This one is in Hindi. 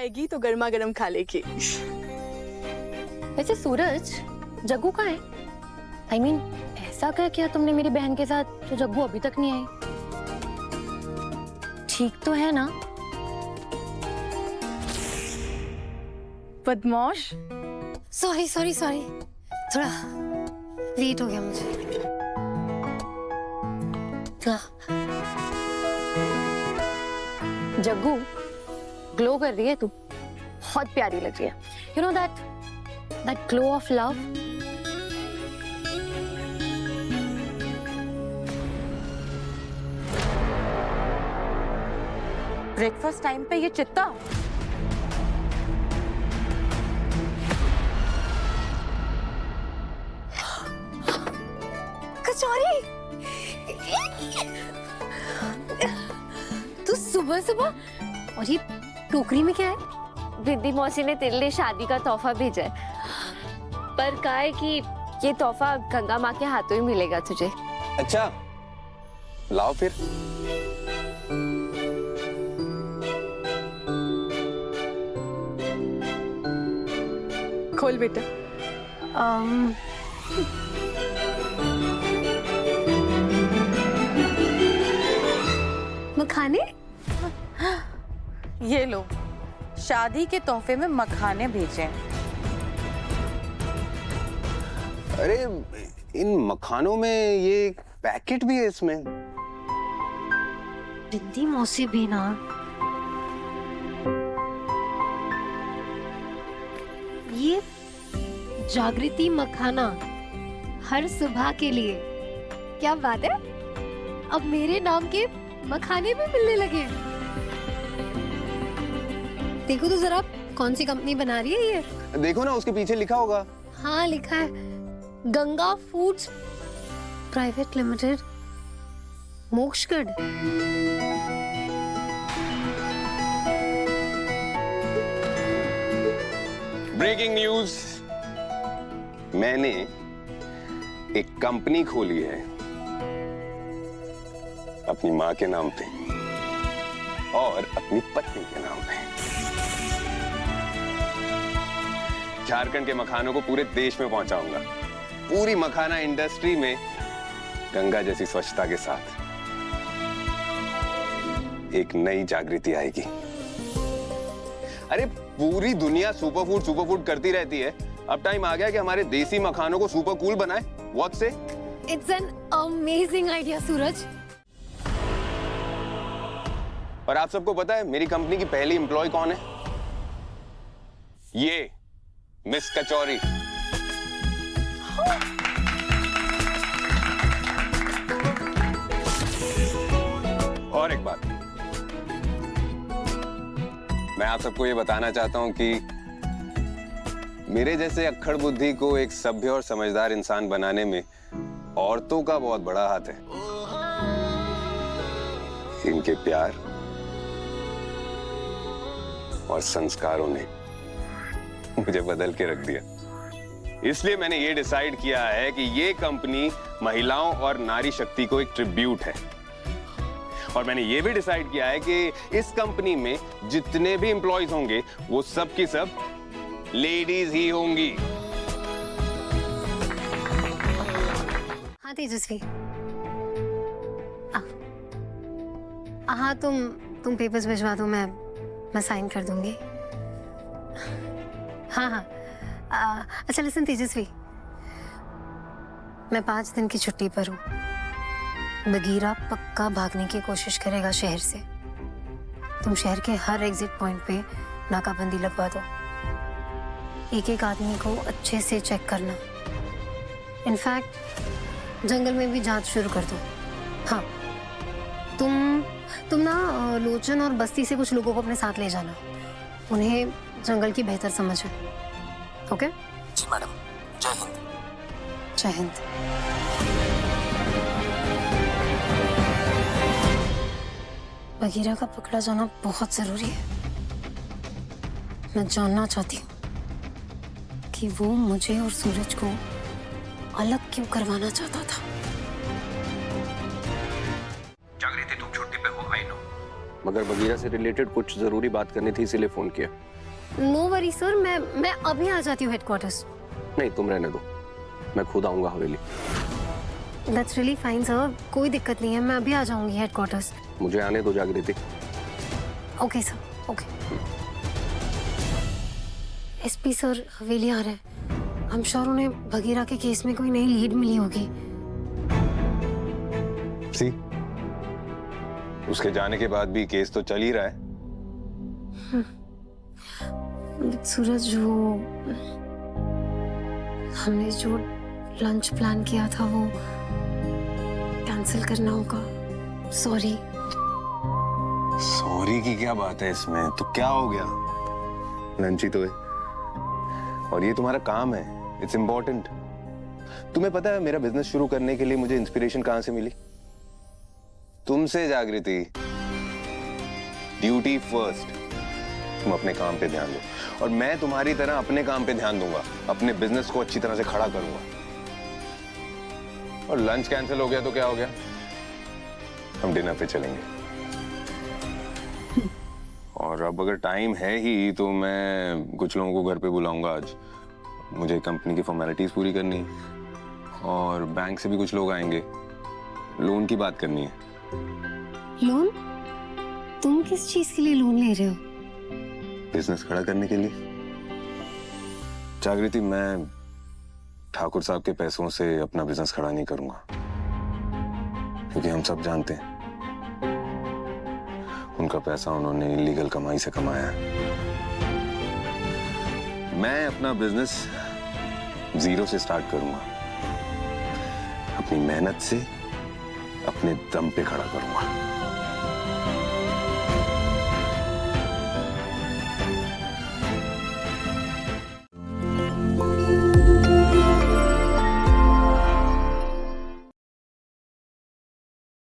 आएगी तो गर्मा गर्म खा लेगी। वैसे सूरज, जग्गू कहाँ है? I mean, ऐसा क्या किया तुमने मेरी बहन के साथ जो जग्गू अभी तक नहीं आई? ठीक तो है ना? बदमाश। सॉरी सॉरी सॉरी, थोड़ा लेट हो गया मुझे। जग्गू, ग्लो कर रही है तू, बहुत प्यारी लग रही है। You know that glow of love? Breakfast time पे ये चित्ता। कचौरी, तू सुबह सुबह, और ये टोकरी में क्या है? दीदी मौसी ने तेरे लिए शादी का तोहफा भेजा है, पर कहा है कि ये तोहफा गंगा माँ के हाथों ही मिलेगा तुझे। अच्छा, लाओ फिर। खोल बेटा। मखाने? ये लो, शादी के तोहफे में मखाने भेजे। अरे इन मखानों में ये पैकेट भी है इसमें। बिंदी मौसी भी ना। ये जागृति मखाना हर सुबह के लिए। क्या बात है, अब मेरे नाम के मखाने भी मिलने लगे। देखो तो जरा कौन सी कंपनी बना रही है ये। देखो ना, उसके पीछे लिखा होगा। हाँ लिखा है, Ganga foods private limited, Mokshgarh. Breaking news, मैंने एक कंपनी खोली है अपनी माँ के नाम पे और अपनी पत्नी के नाम पे। झारखंड के मखानों को पूरे देश में पहुंचाऊंगा। पूरी मखाना इंडस्ट्री में गंगा जैसी स्वच्छता के साथ एक नई जागृति आएगी। अरे पूरी दुनिया सुपरफूड करती रहती है, अब टाइम आ गया कि हमारे देसी मखानों को सुपर कूल बनाए। व्हाट से? इट्स एन अमेजिंग आइडिया सूरज। और आप सबको पता है मेरी कंपनी की पहली एम्प्लॉय कौन है? ये मिस कचौरी। और एक बात, मैं आप सबको ये बताना चाहता हूं कि मेरे जैसे अक्खड़ बुद्धि को एक सभ्य और समझदार इंसान बनाने में औरतों का बहुत बड़ा हाथ है। इनके प्यार और संस्कारों ने मुझे बदल के रख दिया। इसलिए मैंने ये डिसाइड किया है कि ये कंपनी महिलाओं और नारी शक्ति को एक ट्रिब्यूट है। और मैंने ये भी डिसाइड किया है कि इस कंपनी में जितने भी एम्प्लॉयज होंगे वो सब की सब लेडीज ही होंगी। हाँ तेजस्वी, हाँ तुम पेपर्स भिजवा दो, मैं साइन कर दूंगी। हाँ हाँ, अच्छा लिसन तेजस्वी, मैं 5 दिन की छुट्टी पर हूँ। बगीरा पक्का भागने की कोशिश करेगा शहर से। तुम शहर के हर एग्जिट पॉइंट पे नाकाबंदी लगवा दो। एक एक आदमी को अच्छे से चेक करना। इनफैक्ट जंगल में भी जांच शुरू कर दो। हाँ, तुम ना लोचन और बस्ती से कुछ लोगों को अपने साथ ले जाना। उन्हें जंगल की बेहतर समझ है। ओके? जी मैडम, जय हिंद। जय हिंद। बगीरा का पकड़ा जाना बहुत जरूरी है। मैं जानना चाहती हूँ कि वो मुझे और सूरज को अलग क्यों करवाना चाहता था। जागृति तुम छुट्टी पे हो, आई नो, मगर बगीरा से रिलेटेड कुछ जरूरी बात करनी थी, इसीलिए फोन किया। नो वरी सर, मैं अभी आ जाती हूँ हेडक्वार्टर्स। नहीं, तुम रहने दो, मैं खुद आऊंगा हवेली। दैट्स रियली फाइन सर, कोई दिक्कत नहीं है, मैं अभी आ जाऊंगी हेडक्वार्टर्स। मुझे आने दो जागृति। Okay sir, okay. SP sir हवेली आ रहे हैं। आई एम श्योर उन्हें बगीरा के केस में कोई नई लीड मिली होगी। सी, उसके जाने के बाद भी केस तो चल ही रहा है। सूरज, वो हमने जो लंच प्लान किया था वो कैंसिल करना होगा। सॉरी। सॉरी की क्या बात है इसमें? तो क्या हो गया? लंच ही तो है, और ये तुम्हारा काम है, इट्स इम्पोर्टेंट। तुम्हें पता है मेरा बिजनेस शुरू करने के लिए मुझे इंस्पिरेशन कहां से मिली? तुमसे जागृति। Duty first. तुम अपने काम पे ध्यान दो, और मैं तुम्हारी तरह अपने काम पे ध्यान दूंगा, अपने बिजनेस को अच्छी तरह से खड़ा करूंगा। और लंच कैंसिल हो गया तो क्या हो गया? हम डिनर पे चलेंगे। और अब अगर टाइम है ही तो मैं कुछ लोगों को घर पे बुलाऊंगा आज। मुझे कंपनी की फॉर्मेलिटीज पूरी करनी है, और बैंक से भी कुछ लोग आएंगे। लोन की बात करनी है। लोन? तुम किस चीज के लिए लोन ले रहे हो? बिजनेस खड़ा करने के लिए। जागृति, मैं ठाकुर साहब के पैसों से अपना बिजनेस खड़ा नहीं करूंगा, क्योंकि हम सब जानते हैं उनका पैसा उन्होंने इलीगल कमाई से कमाया है। मैं अपना बिजनेस जीरो से स्टार्ट करूंगा, अपनी मेहनत से अपने दम पे खड़ा करूंगा।